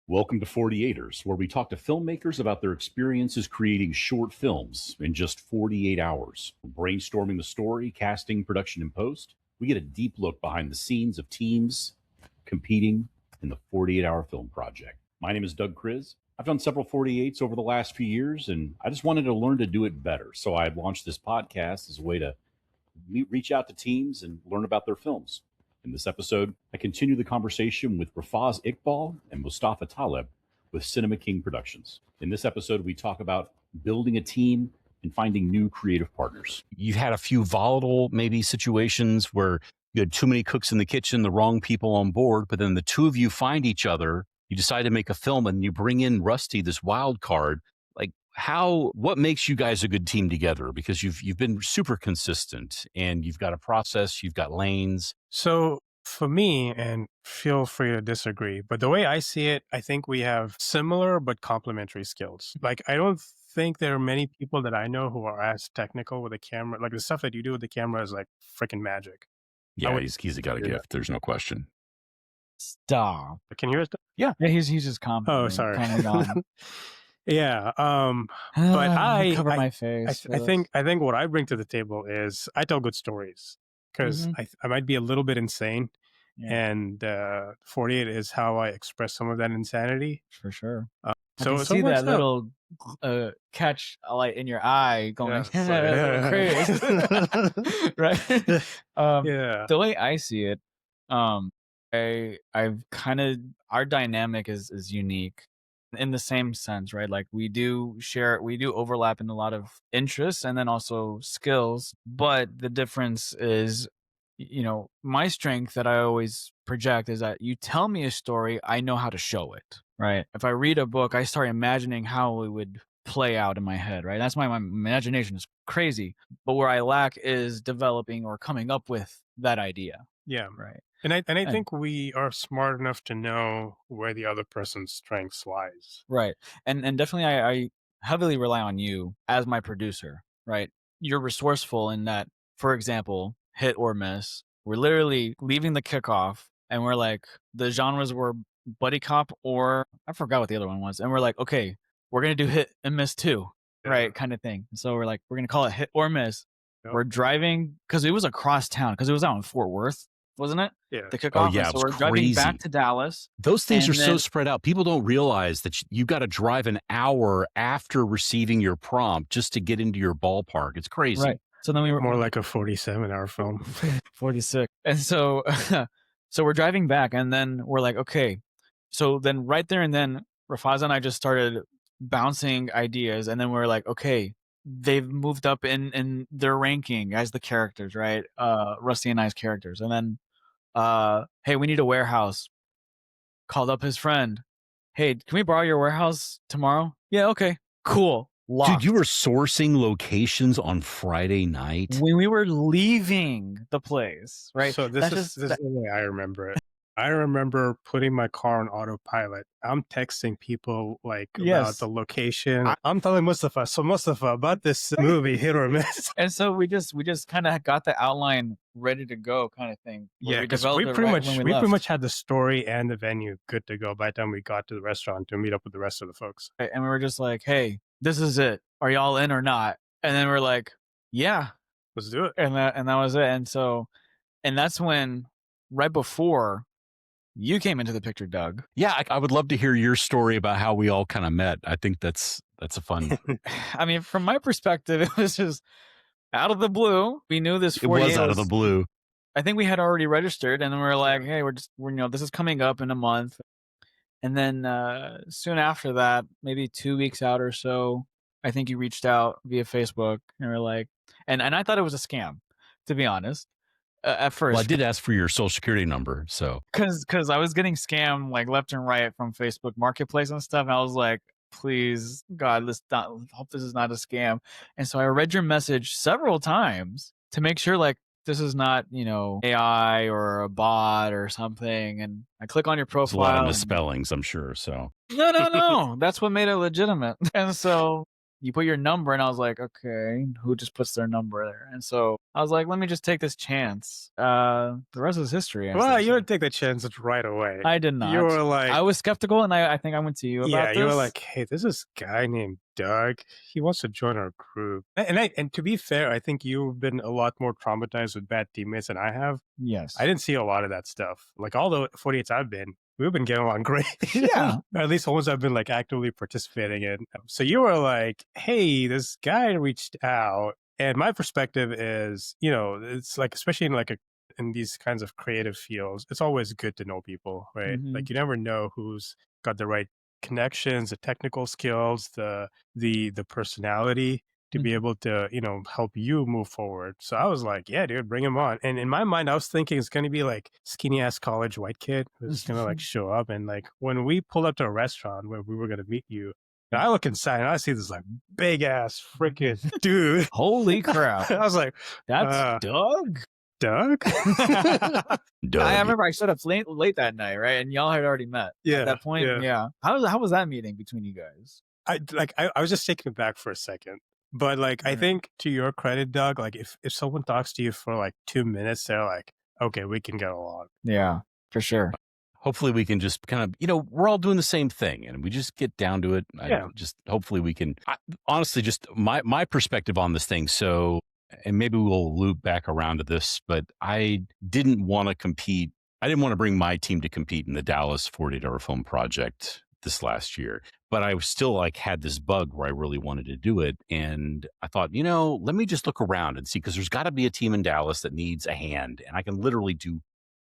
Welcome to 48ers, where we talk to filmmakers about their experiences creating short films in just 48 hours. From brainstorming the story, casting, production, and post, we get a deep look behind the scenes of teams competing in the 48-hour film project. My name is Doug Kriz. I've done several 48s over the last few years, and I just wanted to learn to do it better. So I launched this podcast as a way to reach out to teams and learn about their films. In this episode, I continue the conversation with Rafaz Iqbal and Mustafa Taleb with Cinema King Productions. In this episode, we talk about building a team and finding new creative partners. You've had a few volatile maybe situations where you had too many cooks in the kitchen, the wrong people on board, but then the two of you find each other, you decide to make a film and you bring in Rusty, this wild card. Like what makes you guys a good team together? Because you've been super consistent and you've got a process, you've got lanes. So for me, and feel free to disagree, but the way I see it, I think we have similar but complementary skills. Like, I don't think there are many people that I know who are as technical with a camera. Like, the stuff that you do with the camera is like freaking magic. Yeah, he's got a gift. There's no question. Stop. Can you hear us? Yeah, he's just commenting. Oh, sorry. On. Yeah. But I cover my face. I think what I bring to the table is I tell good stories because I might be a little bit insane. Yeah. And 48 is how I express some of that insanity. For sure. So I see that little catch light in your eye going, crazy. Right? Yeah. The way I see it, I've kind of, our dynamic is unique in the same sense, right? Like we do overlap in a lot of interests and then also skills, but the difference is, my strength that I always project is that you tell me a story, I know how to show it, right? If I read a book, I start imagining how it would play out in my head, right? That's why my imagination is crazy. But where I lack is developing or coming up with that idea. Yeah. Right. And I think we are smart enough to know where the other person's strengths lies. Right. And definitely I heavily rely on you as my producer, right? You're resourceful in that, for example, hit or miss. We're literally leaving the kickoff and we're like, the genres were buddy cop or I forgot what the other one was. And we're like, okay, we're going to do hit and miss too, right? Kind of thing. So we're like, we're going to call it hit or miss. Yep. We're driving because it was across town because it was out in Fort Worth, wasn't it? Yeah. The kickoff. Oh, yeah, so we're driving back to Dallas. Those things are so spread out. People don't realize that you've got to drive an hour after receiving your prompt just to get into your ballpark. It's crazy. Right. So then we were more like a 47-hour film. 46. And so, so we're driving back and then we're like, okay. So then right there and then Rafaz and I just started bouncing ideas. And then we're like, okay, they've moved up in their ranking as the characters, right? Rusty and I's characters. And then, hey, we need a warehouse. Called up his friend. Hey, can we borrow your warehouse tomorrow? Yeah, okay, cool. Locked. Dude, you were sourcing locations on Friday night? When we were leaving the place, right? So this is the way I remember it. I remember putting my car on autopilot. I'm texting people about the location. I'm telling Mustafa, about this movie, hit or miss. And so we just kind of got the outline ready to go kind of thing. Yeah, because we pretty much had the story and the venue good to go by the time we got to the restaurant to meet up with the rest of the folks. And we were just like, hey, this is it. Are y'all in or not? And then we're like, yeah. Let's do it. And that was it. And that's when, right before you came into the picture, Doug. Yeah, I would love to hear your story about how we all kind of met. I think that's a fun. I mean, from my perspective, it was just out of the blue. We knew this. It was out of the blue. I think we had already registered, and then we were like, "Hey, this is coming up in a month." And then soon after that, maybe 2 weeks out or so, I think you reached out via Facebook, and we're like, and I thought it was a scam, to be honest. At first, well, I did ask for your social security number, so because I was getting scammed like left and right from Facebook Marketplace and stuff. And I was like, please, God, hope this is not a scam. And so I read your message several times to make sure like this is not AI or a bot or something. And I click on your profile. There's a lot of misspellings, I'm sure. So no, that's what made it legitimate. And so you put your number, and I was like, okay, who just puts their number there? And so I was like, let me just take this chance. The rest is history. As Well, they you say. don't take the chances right away. I did You not. were like, I was skeptical, and I think I went to you yeah, about you were this. like, hey, there's this guy named Doug. He wants to join our group. And to be fair, I think you've been a lot more traumatized with bad teammates than I have. Yes. I didn't see a lot of that stuff. Like all the 48s I've been, we've been getting along great. Yeah. At least the ones I've been like actively participating in. So you were like, hey, this guy reached out. And my perspective is, you know, it's like, especially in like in these kinds of creative fields, it's always good to know people, right? Mhm. Like you never know who's got the right connections, the technical skills, the personality to be Mhm. able to, you know, help you move forward. So I was like, yeah, dude, bring him on. And in my mind, I was thinking it's going to be like skinny ass college white kid who's going to like show up. And like when we pulled up to a restaurant where we were going to meet you, and I look inside and I see this like big ass freaking dude. Holy crap. I was like, That's Doug? Doug? Doug. I remember I showed up late that night, right? And y'all had already met Yeah, at that point. yeah. Yeah. How was that meeting between you guys? I was just taken aback for a second. But like I Right. think to your credit, Doug, like if someone talks to you for like 2 minutes, they're like, okay, we can get along. Yeah, for sure. Hopefully we can just kind of, you know, we're all doing the same thing and we just get down to it. Yeah. Hopefully we can, honestly, just my perspective on this thing. So, and maybe we'll loop back around to this, but I didn't want to compete. I didn't want to bring my team to compete in the Dallas 48-hour film project this last year, but I was still like had this bug where I really wanted to do it. And I thought, you know, let me just look around and see, because there's got to be a team in Dallas that needs a hand and I can literally do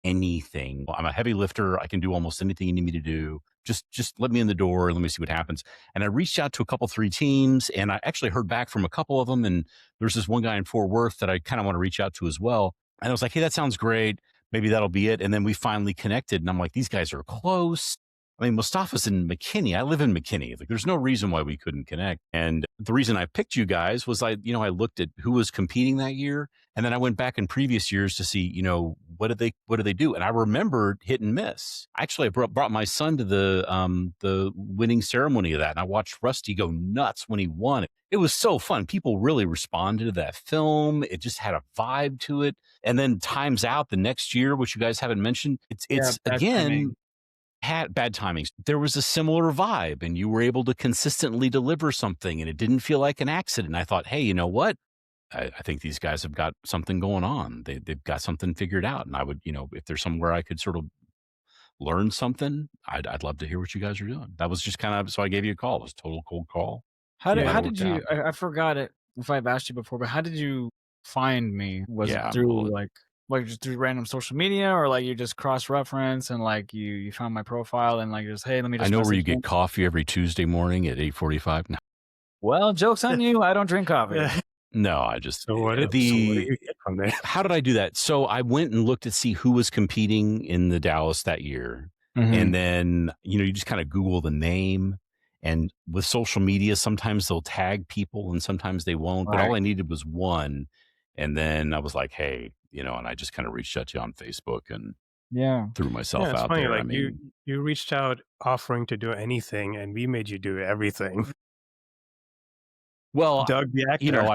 anything. I'm a heavy lifter. I can do almost anything you need me to do. Just let me in the door and let me see what happens. And I reached out to a couple, 3 teams, and I actually heard back from a couple of them. And there's this one guy in Fort Worth that I kind of want to reach out to as well. And I was like, hey, that sounds great. Maybe that'll be it. And then we finally connected, and I'm like, these guys are close. I mean, Mustafa's in McKinney. I live in McKinney. Like, there's no reason why we couldn't connect. And the reason I picked you guys was I looked at who was competing that year, and then I went back in previous years to see, you know, what did they do? And I remembered hit and miss. Actually, I brought my son to the winning ceremony of that, and I watched Rusty go nuts when he won. It was so fun. People really responded to that film. It just had a vibe to it. And then Time's Out the next year, which you guys haven't mentioned. It's bad again. timing. Had bad timings. There was a similar vibe and you were able to consistently deliver something and it didn't feel like an accident. I thought, hey, you know what? I think these guys have got something going on. They've got something figured out. And I would, you know, if there's somewhere I could sort of learn something, I'd love to hear what you guys are doing. That was just kind of, so I gave you a call. It was a total cold call. How did Yeah, how did you? I forgot it if I've asked you before, but how did you find me? Was Yeah, it through well, like just through random social media, or like you just cross reference and like you found my profile and like just, hey, let me just. I know where you message get coffee every Tuesday morning at 8:45. No, Well, joke's on you. I don't drink coffee. no, I just So what do you get from there? how did I do that? So I went and looked to see who was competing in the Dallas that year. Mhm. And then, you know, you just kind of Google the name. And with social media, sometimes they'll tag people and sometimes they won't. But all I needed was one. And then I was like, hey, you know, and I just kind of reached out to you on Facebook and Yeah. threw myself Yeah, it's out funny. there. Like I mean, you reached out offering to do anything, and we made you do everything. well, Doug the actor. you know,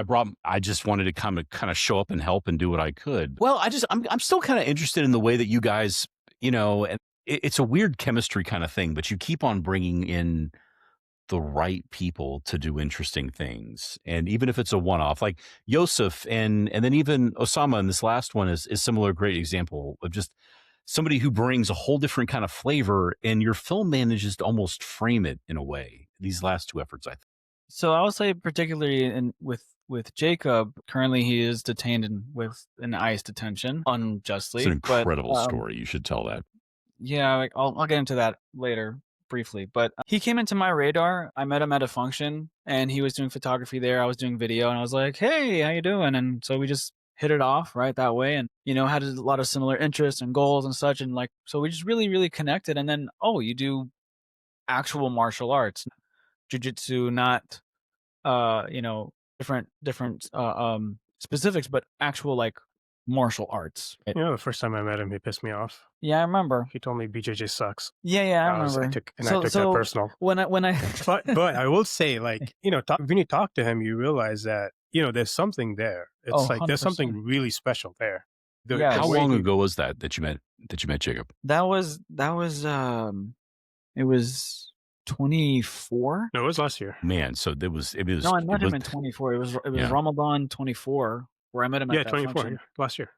I just wanted to kind of show up and help and do what I could. Well, I'm still kind of interested in the way that you guys, you know, and it's a weird chemistry kind of thing, but you keep on bringing in the right people to do interesting things. And even if it's a one-off, like Yosef and then even Osama in this last one is similar, great example of just somebody who brings a whole different kind of flavor, and your film manages to almost frame it in a way. These last 2 efforts, I think. So I will say, particularly with Jacob, currently he is detained with an ICE detention unjustly. It's an incredible but, story. You should tell that. Yeah, like I'll get into that later briefly. But he came into my radar. I met him at a function, and he was doing photography there. I was doing video, and I was like, "Hey, how you doing?" And so we just hit it off right that way, and you know, had a lot of similar interests and goals and such, and like so we just really really connected. And then you do actual martial arts, jujitsu, not you know, different specifics, but actual like martial arts. Right? You know, the first time I met him, he pissed me off. Yeah, I remember. He told me BJJ sucks. Yeah, I I remember. took that personal. when I But I will say, like, you know, when you talk to him, you realize that, you know, there's something there. It's like there's 100%. something really special there. Yeah, How way long he- ago was that you met Jacob? that was it was 24. No, it was last year. Man, so it was. No, I met him in 24. It was Yeah. Ramadan 24 where I met him at Yeah, that 24 function. yeah, last year.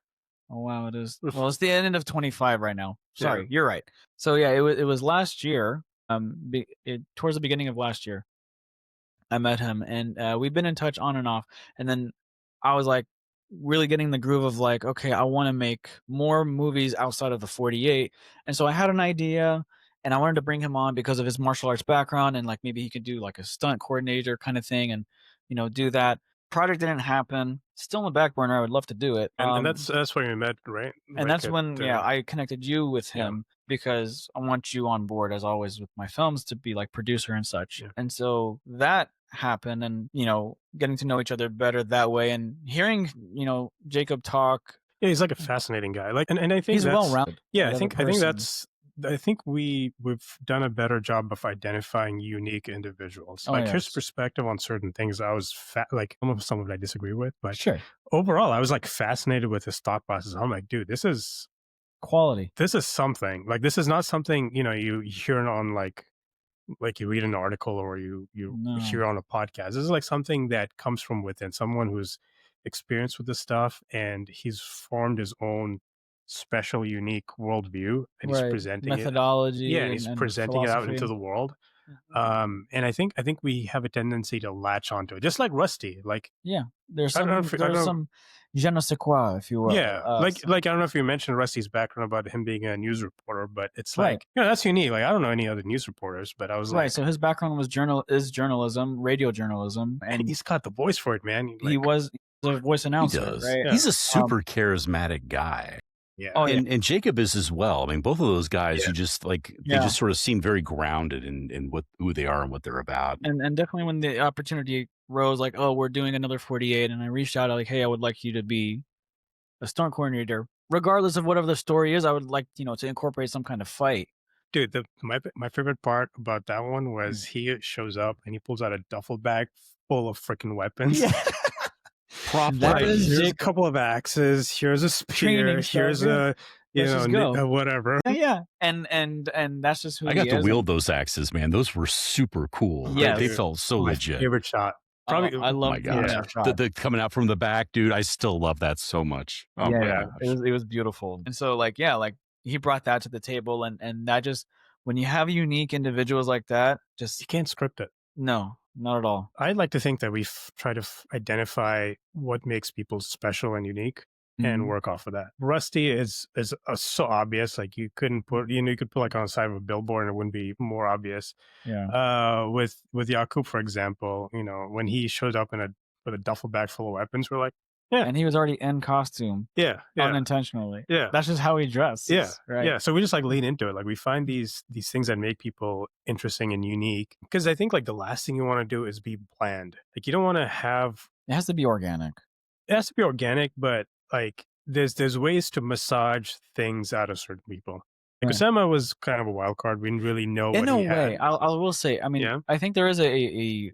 Oh wow, it is. Well, it's the end of 25 right now. Sorry, Yeah. you're right. So yeah, it was last year. Towards the beginning of last year, I met him, and we've been in touch on and off. And then I was like, really getting the groove of like, okay, I want to make more movies outside of the 48. And so I had an idea, and I wanted to bring him on because of his martial arts background, and like maybe he could do like a stunt coordinator kind of thing, and do that. Project didn't happen. Still in the back burner. I would love to do it. And that's when we met, right? And Like that's at, when I connected you with him because I want you on board as always with my films to be like producer and such. Yeah. And so that happened, and getting to know each other better that way, and hearing Jacob talk. Yeah, he's like a fascinating guy. Like, and I think He's that's, well-rounded. Yeah, the I other think person. I think we've done a better job of identifying unique individuals. Oh, Like his yes. perspective on certain things, I was like some of it I disagree with, but Sure. overall, I was like fascinated with his thought process. I'm like, dude, this is Quality. something. Like, this is not something you hear on like you read an article or you No. hear on a podcast. This is like something that comes from within, someone who's experienced with this stuff, and he's formed his own special, unique worldview, and he's Right. presenting it. Methodology. Yeah, and he's presenting it out into philosophy. the world. And I think we have a tendency to latch onto it, just like Rusty. Like, There's I don't know some if- I don't know- some je ne sais quoi, if you will. yeah, like I don't know if you mentioned Rusty's background about him being a news reporter, but it's Right. like, that's unique. Like, I don't know any other news reporters, but I was right. like, So his background was journalism, radio journalism, and he's got the voice for it, man. he Like, was the voice He announcer. does. Right. Yeah. He's a super charismatic guy. yeah. Oh, yeah. And Jacob is as well. I mean, both of those guys, Yeah. you just like they Yeah. just sort of seem very grounded in who they are and what they're about. And definitely when the opportunity rose, like, oh, we're doing another 48, and I reached out, like, hey, I would like you to be a stunt coordinator, regardless of whatever the story is. I would like to incorporate some kind of fight. Dude, my favorite part about that one was he shows up and he pulls out a duffel bag full of freaking weapons. Prop That Like, is here's a Jacob. couple of axes. Here's a spear. Training stuff, Here's yeah. a Let's just go. whatever. Yeah, and that's just who I got he to is. wield those axes, man. Those were super cool. Yeah, they dude. felt so My legit. favorite shot. Oh, Probably. I love my gosh. that shot. The coming out from the back, dude. I still love that so much. Oh my Yeah. gosh. It was beautiful. And so like he brought that to the table, and that just, when you have unique individuals like that, You just can't script it. no, not at all. I'd like to think that we try to identify what makes people special and unique, and Mhm. work off of that. Rusty is so obvious. Like, you couldn't put, you could put like on the side of a billboard and it wouldn't be more obvious. Yeah. With Yakub, for example, when he shows up with a duffel bag full of weapons, we're like, yeah. And he was already in costume yeah, unintentionally. yeah. That's just how he dressed. Yeah, Right. yeah. So we just like lean into it. Like, we find these things that make people interesting and unique. Because I think like the last thing you want to do is be bland. Like, you don't want to have. It has to be organic. It has to be organic, but like there's ways to massage things out of certain people. Like, Right. Osama was kind of a wild card. We didn't really know In what a he way, had. I will say, I mean, Yeah. I think there is a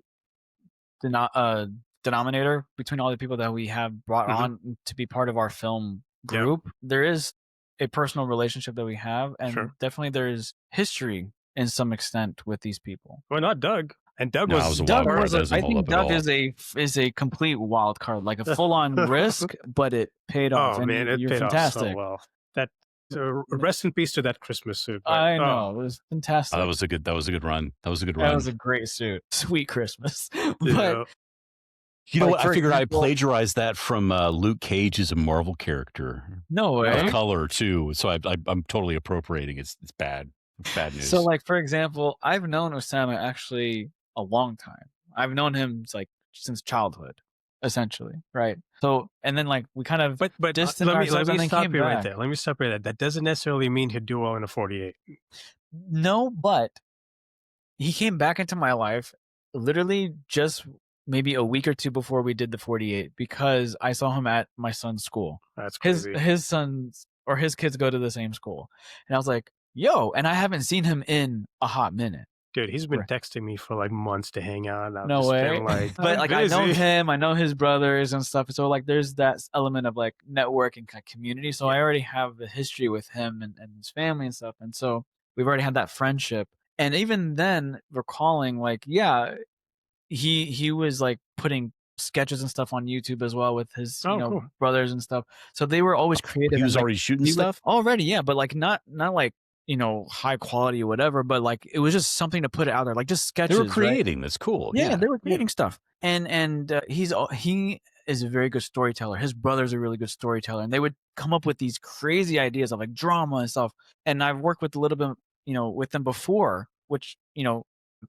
denominator between all the people that we have brought Mhm. on to be part of our film Yeah. group. There is a personal relationship that we have, and Sure. definitely there is history in some extent with these people. Well, not Doug. And Doug No, was, I was a Doug wild card. was, That doesn't I hold think up at Doug all. is a complete wild card, like a full on risk, but it paid off. Oh and man, it you're paid fantastic. off so well. So rest in peace to that Christmas suit. but, I oh, know, it was fantastic. That was a good run. That was a good That run. was a great suit. Sweet Christmas. you But know, You know Like, what? I for figured I example- plagiarized that from Luke Cage is a Marvel character. no way. The color too. So I'm totally appropriating. It's bad. It's bad news. So, like, for example, I've known Osama actually a long time. I've known him since childhood, essentially, right? So, and then like we kind of but distanced let me ourselves and then stop came you right back. there. Let me stop you right there. That doesn't necessarily mean he'd do well in a 48. No, but he came back into my life literally just maybe a week or two before we did the 48 because I saw him at my son's school. That's His crazy. his sons or his kids go to the same school, and I was like, "Yo!" And I haven't seen him in a hot minute. Dude, he's been Right. texting me for like months to hang out. And I've No just way. been like, But "I'm like I know busy." him, I know his brothers and stuff. So like there's that element of like networking kind of community. So I already have the history with him and his family and stuff. And so we've already had that friendship. And even then recalling like, yeah, he was like putting sketches and stuff on YouTube as well with his Oh, cool. brothers and stuff. So they were always creative. He and, was like, already shooting he would- stuff. already, yeah, but like not like high quality or whatever, but like it was just something to put it out there, like just sketches. They were right? creating. That's cool. Yeah, Yeah. they were creating stuff, and he is a very good storyteller. His brother's a really good storyteller, and they would come up with these crazy ideas of like drama and stuff. And I've worked with a little bit, with them before, which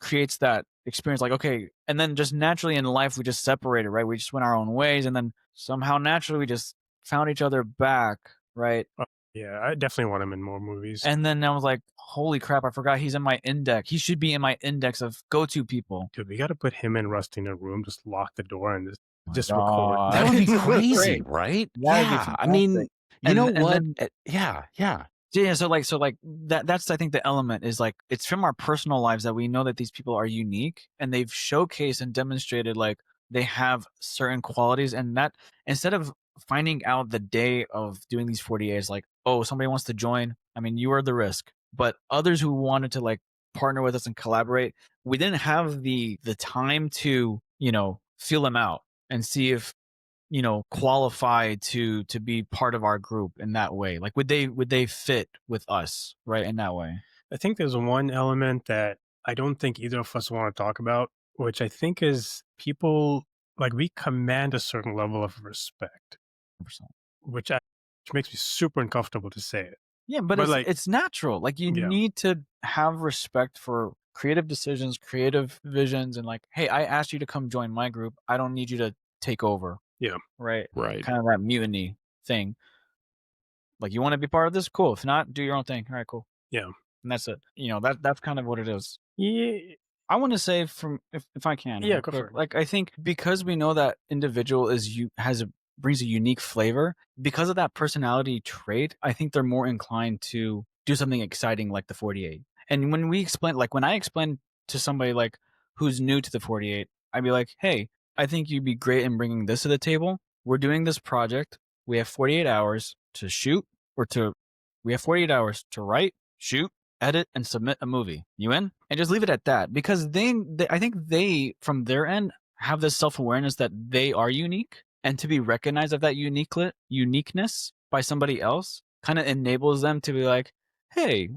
creates that experience. Like okay, and then just naturally in life we just separated, right? We just went our own ways, and then somehow naturally we just found each other back, right? Yeah, I definitely want him in more movies. And then I was like, holy crap, I forgot he's in my index. He should be in my index of go-to people. Dude, we got to put him and Rusty in a room, just lock the door and just God. record. That would be That'd be crazy, great. right? That'd be Yeah. I mean, fantastic. you And- know and what? then- Yeah. Yeah, so like that's I think the element is like it's from our personal lives that we know that these people are unique and they've showcased and demonstrated like they have certain qualities, and that instead of finding out the day of doing these 48s like, oh, somebody wants to join, I mean, you are the risk. But others who wanted to like partner with us and collaborate, we didn't have the time to, feel them out and see if qualified to be part of our group in that way. Like would they fit with us, right, in that way? I think there's one element that I don't think either of us want to talk about, which I think is people, like we command a certain level of respect, 100%. which makes me super uncomfortable to say it. Yeah, but But, it's, like- it's natural. Like you Yeah. need to have respect for creative decisions, creative visions, and like, hey, I asked you to come join my group. I don't need you to take over. Yeah. Right. Right. Kind of that mutiny thing. Like you want to be part of this? Cool. If not, do your own thing. All right, cool. Yeah. And that's it. That's kind of what it is. Yeah, I want to say if I can. Yeah, real go quick, for it. Like I think because we know that individual brings a unique flavor, because of that personality trait, I think they're more inclined to do something exciting like the 48. And when I explain to somebody like who's new to the 48, I'd be like, hey, I think you'd be great in bringing this to the table. We're doing this project. We have 48 hours to shoot we have 48 hours to write, shoot, edit, and submit a movie. You in? And just leave it at that, because I think they, from their end, have this self-awareness that they are unique, and to be recognized of that uniqueness by somebody else kind of enables them to be like, hey,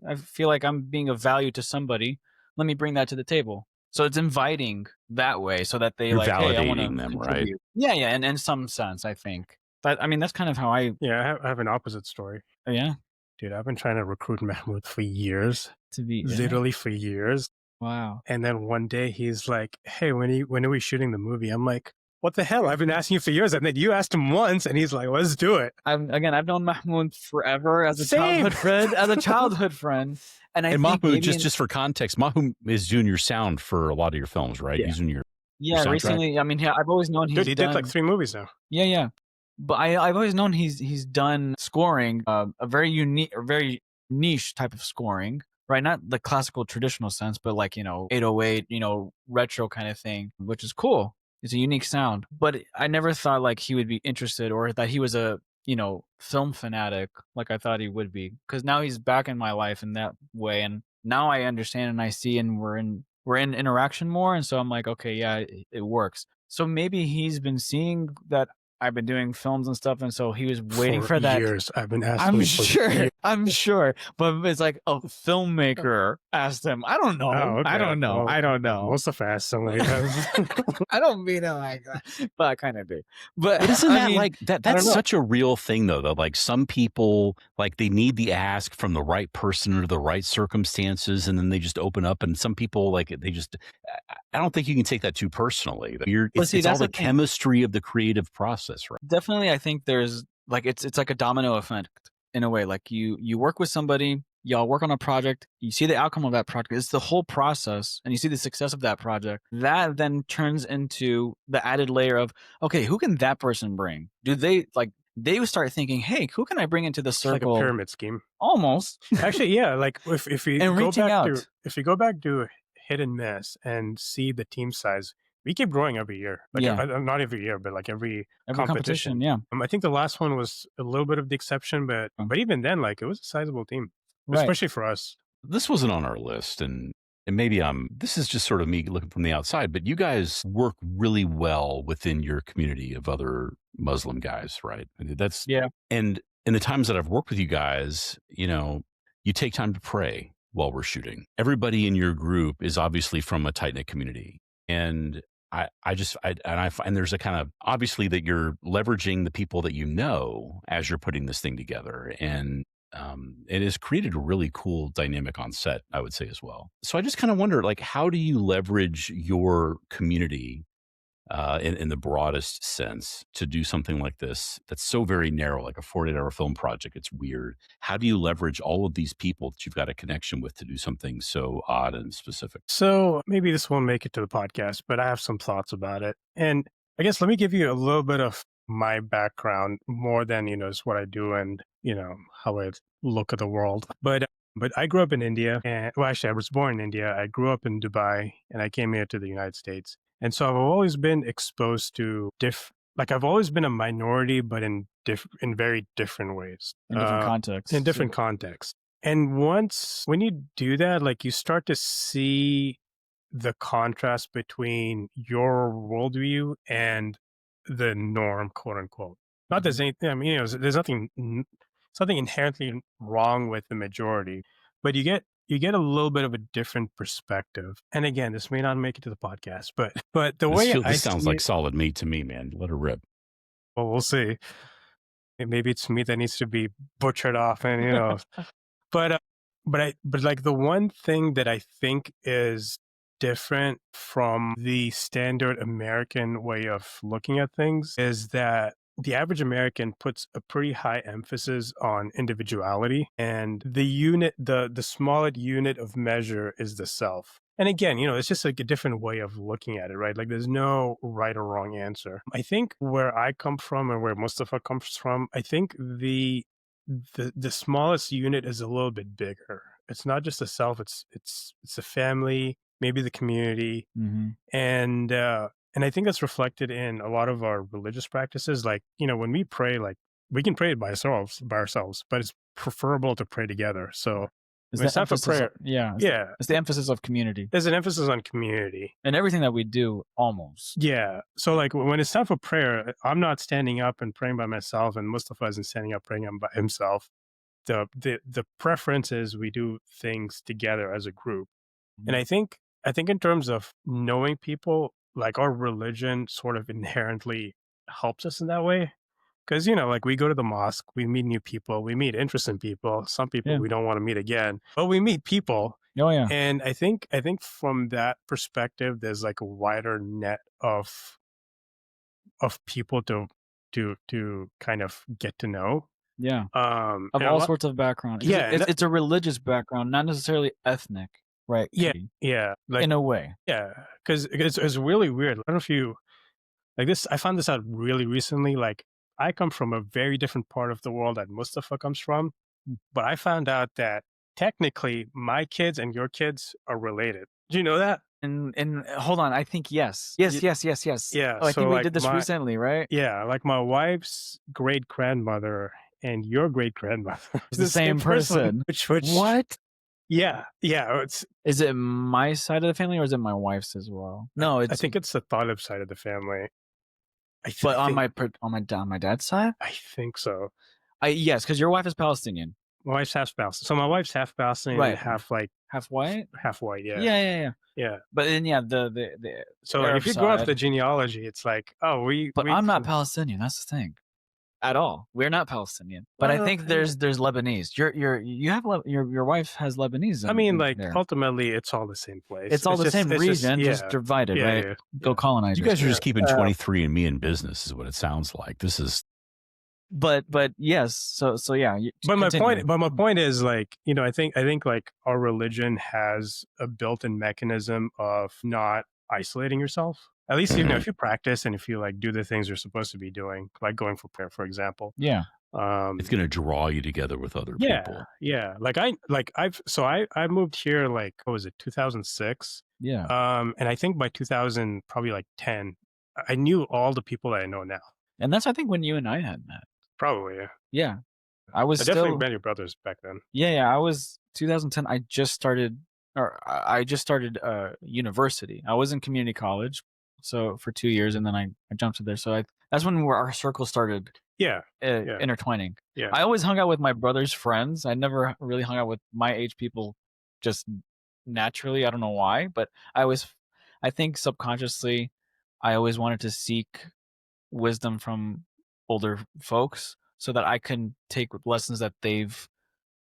I feel like I'm being of value to somebody. Let me bring that to the table. So it's inviting that way, so that they You're like, hey, I want to validating them, right? contribute. Yeah, and in some sense, I think. That's kind of how I. Yeah, I have an opposite story. Yeah. Dude, I've been trying to recruit Mahmoud for years, To be literally for years. Wow. And then one day he's like, hey, when are we shooting the movie? I'm like, what the hell? I've been asking you for years. And then you asked him once and he's like, let's do it. I've known Mahmoud forever as a Same. childhood friend. And I And think Mahmoud, maybe just for context, Mahmoud is doing your sound for a lot of your films, right? Yeah. He's doing your yeah, soundtrack. recently, I've always known he's Dude, he done, did like 3 movies now. Yeah. But I've always known he's done scoring, a very unique or very niche type of scoring, right? Not the classical traditional sense, but like, 808, retro kind of thing, which is cool. It's a unique sound. But I never thought like he would be interested, or that he was a, film fanatic like I thought he would be. Because now he's back in my life in that way. And now I understand and I see, and we're in interaction more. And so I'm like, okay, yeah, it works. So maybe he's been seeing that I've been doing films and stuff, and so he was waiting for that. Years. I've been asking I'm for sure. years. I'm sure. But it's like a filmmaker asked him. I don't know. Oh, okay. I don't know. Well, I don't know. Most of us, so like, I don't mean it like that, but I kind of do. But But isn't I that mean, like that? don't That's know. such a real thing, though. That like some people like they need the ask from the right person under the right circumstances, and then they just open up. And some people like they just. I don't think you can take that too personally. It's all that's the the thing. chemistry of the creative process, right? Definitely, I think there's like it's like a domino effect in a way. Like you work with somebody, y'all work on a project, you see the outcome of that project. It's the whole process, and you see the success of that project. That then turns into the added layer of, okay, who can that person bring? Do they like? They would start thinking, hey, who can I bring into the It's like a circle? pyramid scheme. Almost. Actually, yeah. Like if you And go reaching back out. to if you go back to hit and miss and see the team size, we keep growing every year. Like Yeah. not every year, but like every Every competition, yeah. I think the last one was a little bit of the exception, but even then, like it was a sizable team, Right. especially for us. This wasn't on our list, and maybe this is just sort of me looking from the outside, but you guys work really well within your community of other Muslim guys, right? That's Yeah. And in the times that I've worked with you guys, you know, you take time to pray while we're shooting. Everybody in your group is obviously from a tight knit community, and I find there's a kind of obviously that you're leveraging the people that you know as you're putting this thing together, and it has created a really cool dynamic on set, I would say, as well. So I just kind of wonder, like, how do you leverage your community in the broadest sense to do something like this that's so very narrow, like a 48-hour film project? It's weird. How do you leverage all of these people that you've got a connection with to do something so odd and specific? So maybe this won't make it to the podcast, but I have some thoughts about it. And I guess let me give you a little bit of my background more than, just what I do and, how I look at the world. But I grew up in India, and actually I was born in India. I grew up in Dubai, and I came here to the United States. And so I've always been exposed to I've always been a minority, but in very different ways. In different contexts. In different contexts. And when you do that, like you start to see the contrast between your worldview and the norm, quote unquote. Not there's anything, there's something inherently wrong with the majority, but you get a little bit of a different perspective. And again, this may not make it to the podcast, but the way this sounds like solid meat to me, man. Let her rip. Well, we'll see. Maybe it's meat that needs to be butchered off, and but like the one thing that I think is different from the standard American way of looking at things is that the average American puts a pretty high emphasis on individuality, and the smallest unit of measure is the self. And again, it's just like a different way of looking at it, right? Like there's no right or wrong answer. I think where I come from and where Mustafa comes from, I think the smallest unit is a little bit bigger. It's not just the self, it's the family, maybe the community. Mm-hmm. And I think that's reflected in a lot of our religious practices. Like, when we pray, like we can pray by ourselves, but it's preferable to pray together. So it's time for prayer. It's the emphasis of community. There's an emphasis on community. And everything that we do, almost. Yeah. So like when it's time for prayer, I'm not standing up and praying by myself, and Mustafa isn't standing up praying by himself. The preference is we do things together as a group. Mm-hmm. And I think in terms of knowing people, like our religion sort of inherently helps us in that way. Because, like we go to the mosque, we meet new people, we meet interesting people, some people we don't want to meet again, but we meet people. Oh, yeah. And I think from that perspective, there's like a wider net of people to kind of get to know. Yeah. Of all sorts of background. Yeah. It's a religious background, not necessarily ethnic. Right. Yeah. Yeah. Like, in a way. Yeah. Because it's really weird. I don't know if you like this. I found this out really recently. Like I come from a very different part of the world that Mustafa comes from. But I found out that technically my kids and your kids are related. Do you know that? And hold on. I think yes. Yes. Yeah. Oh, I think we did this recently, right? Yeah. Like my wife's great grandmother and your great grandmother is the same person. Which what? Yeah. Is it my side of the family or is it my wife's as well? No, I think it's the Talib side of the family. On my dad's side, I think so. Yes, because your wife is Palestinian. My wife's half Palestinian. So my wife's half Palestinian, right? Half white. Half white. Yeah. Yeah. But then the so like, if you go off the genealogy, it's like But I'm not Palestinian. That's the thing. At all, we're not Palestinian, but I think there's Lebanese. Your wife has Lebanese. I mean, like there. Ultimately, it's all the same place. It's all the same region, just divided, right? Yeah. Go colonize. You guys are just keeping 23andMe in business, is what it sounds like. This is but yes. So yeah. But continue. my point is, like, I think like our religion has a built-in mechanism of not isolating yourself. At least, if you practice and if you like do the things you're supposed to be doing, like going for prayer, for example. Yeah. It's going to draw you together with other people. Yeah. Like I moved here, like, what was it, 2006? Yeah. And I think by 2000, probably like 10, I knew all the people that I know now. And that's, I think, when you and I had met. Probably, yeah. Yeah. I was definitely still met your brothers back then. Yeah, I was 2010. I just started university. I was in community college, so for 2 years, and then I jumped to there. So that's when our circle started. Yeah. Intertwining. Yeah. I always hung out with my brother's friends. I never really hung out with my age people, just naturally. I don't know why, but I think subconsciously, I always wanted to seek wisdom from older folks so that I can take lessons that they've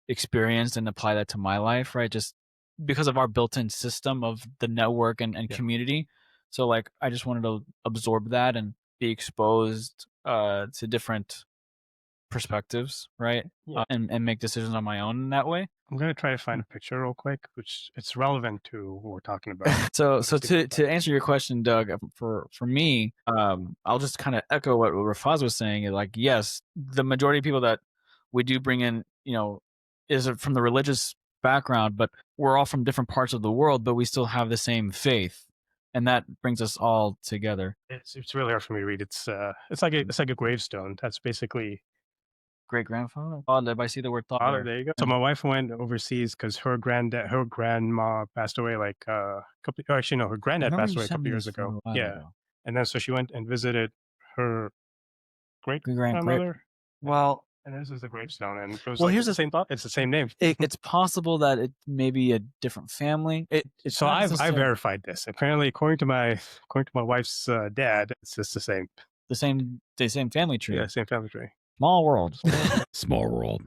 experienced and apply that to my life, right? Just because of our built-in system of the network and community. So like, I just wanted to absorb that and be exposed to different perspectives, right? And make decisions on my own in that way. I'm gonna try to find a picture real quick, which it's relevant to what we're talking about. So to answer your question, Doug, for me, I'll just kind of echo what Rafaz was saying. Like, yes, the majority of people that we do bring in, is from the religious background, but we're all from different parts of the world, but we still have the same faith, and that brings us all together. It's really hard for me to read. It's like a gravestone. That's basically great grandfather. Father, I see the word father. There you go. So my wife went overseas because her grandma passed away like a couple. Actually, no, her granddad passed away a couple years ago. Yeah, and then so she went and visited her great grandmother. Well, and this is the gravestone, and it was here's the same thought. It's the same name. It's possible that it may be a different family. So I verified this. Apparently, according to my wife's dad, it's just the same. The same family tree. Yeah, same family tree. Small world. Small world.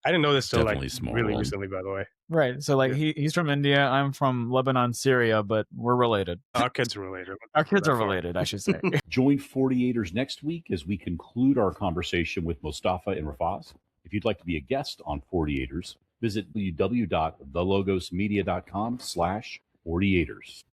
I didn't know this till Definitely like really recently, by the way. Right. So like he's from India. I'm from Lebanon, Syria, but we're related. Our kids are related. Our kids are related, I should say. Join 48ers next week as we conclude our conversation with Mostafa and Rafaz. If you'd like to be a guest on 48ers, visit www.thelogosmedia.com/48ers.